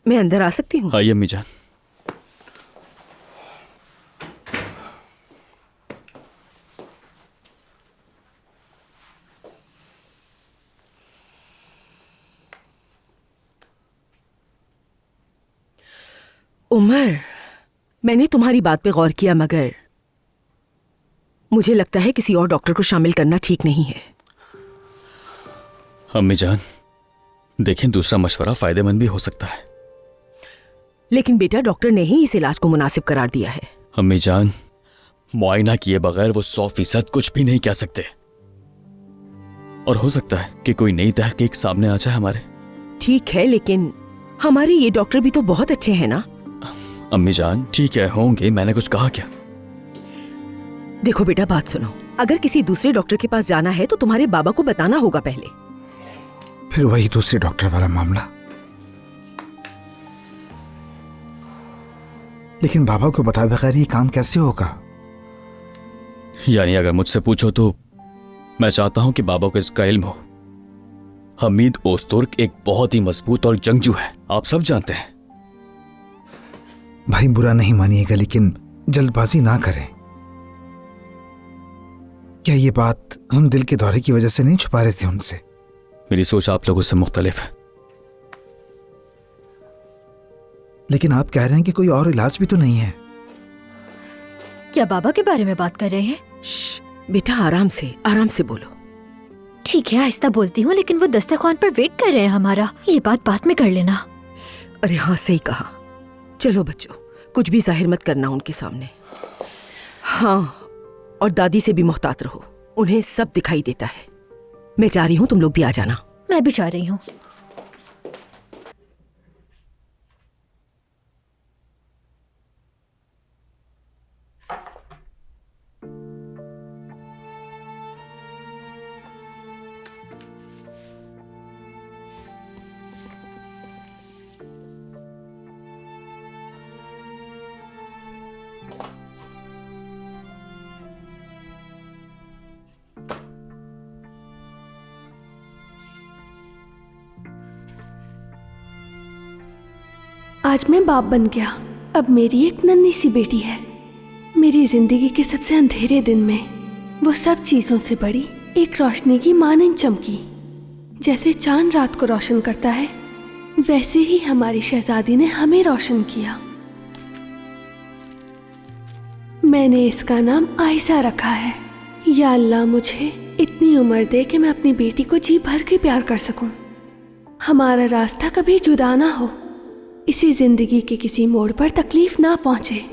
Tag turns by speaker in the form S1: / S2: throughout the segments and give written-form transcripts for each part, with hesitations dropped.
S1: मैं अंदर आ सकती हूँ?
S2: आइए अम्मी जान।
S1: उमर, मैंने तुम्हारी बात पे गौर किया, मगर मुझे लगता है किसी और डॉक्टर को शामिल करना ठीक नहीं है।
S2: अम्मी जान, देखें, दूसरा मशवरा फायदेमंद भी हो सकता है।
S1: लेकिन बेटा, डॉक्टर ने ही इस इलाज को मुनासिब करार दिया है।
S2: अम्मी जान, मुआयना किए बगैर वो 100% कुछ भी नहीं कह सकते, और हो सकता है कि कोई नई तहकीक सामने आ जाए हमारे।
S1: ठीक है, लेकिन हमारे ये डॉक्टर भी तो बहुत अच्छे हैं ना।
S2: अम्मी जान, ठीक है, होंगे, मैंने कुछ कहा क्या?
S1: देखो बेटा, बात सुनो, अगर किसी दूसरे डॉक्टर के पास जाना है तो तुम्हारे बाबा को बताना होगा पहले।
S3: फिर वही दूसरे डॉक्टर वाला मामला। लेकिन बाबा को बताए बगैर ये काम कैसे होगा?
S2: यानी अगर मुझसे पूछो तो मैं चाहता हूं कि बाबा को इसका इल्म हो। हमीद ओस्तुर्क एक बहुत ही मजबूत और जंगजू है, आप सब जानते हैं।
S3: भाई, बुरा नहीं मानिएगा, लेकिन जल्दबाजी ना करें। क्या ये बात हम दिल के दौरे की वजह से नहीं छुपा रहे थे उनसे?
S2: मेरी सोच आप लोगों से मुख्तलिफ है।
S3: लेकिन आप कह रहे हैं कि कोई और इलाज भी तो नहीं है।
S4: क्या बाबा के बारे में बात कर रहे हैं?
S1: बेटा, आराम से बोलो।
S4: ठीक है, आहिस्ता बोलती हूँ, लेकिन वो दस्तरखान पर वेट कर रहे हैं हमारा। ये बात बाद में कर लेना।
S1: अरे हाँ, सही कहा। चलो बच्चों, कुछ भी जाहिर मत करना उनके सामने। हाँ, और दादी से भी मोहतात रहो, उन्हें सब दिखाई देता है। मैं जा रही हूँ, तुम लोग भी आ जाना।
S4: मैं भी जा रही हूँ।
S5: आज मैं बाप बन गया। अब मेरी एक नन्ही सी बेटी है। मेरी जिंदगी के सबसे अंधेरे दिन में वो सब चीजों से बड़ी एक रोशनी की मानंद चमकी। जैसे चांद रात को रोशन करता है, वैसे ही हमारी शहजादी ने हमें रोशन किया। मैंने इसका नाम आयशा रखा है। या अल्लाह, मुझे इतनी उम्र दे कि मैं अपनी बेटी को जी भर के प्यार कर सकूं। हमारा रास्ता कभी जुदा ना हो, इसी जिंदगी के किसी मोड़ पर तकलीफ ना पहुंचे।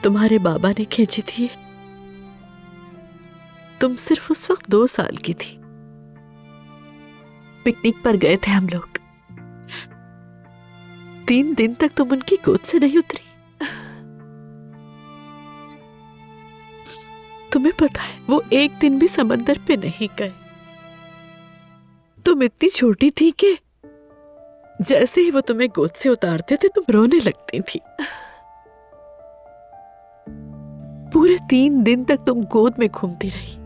S6: तुम्हारे बाबा ने खींची थी। तुम सिर्फ उस वक्त 2 साल की थी। पिकनिक पर गए थे हम लोग। 3 दिन तक तुम उनकी गोद से नहीं उतरी। तुम्हें पता है, वो एक दिन भी समंदर पे नहीं गए। तुम इतनी छोटी थी कि जैसे ही वो तुम्हें गोद से उतारते थे, तुम रोने लगती थी। पूरे 3 दिन तक तुम गोद में घूमती रही।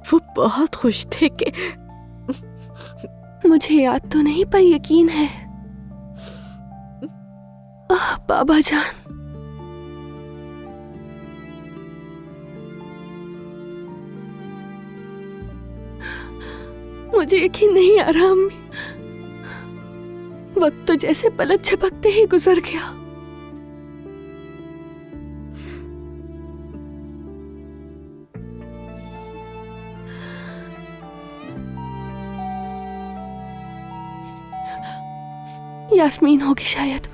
S6: वो बहुत खुश थे कि
S5: मुझे याद तो नहीं, पर यकीन है। बाबा जान, मुझे यकीन नहीं आ रहा अम्मी। वक्त तो जैसे पलक झपकते ही गुजर गया। यास्मीन होगी शायद।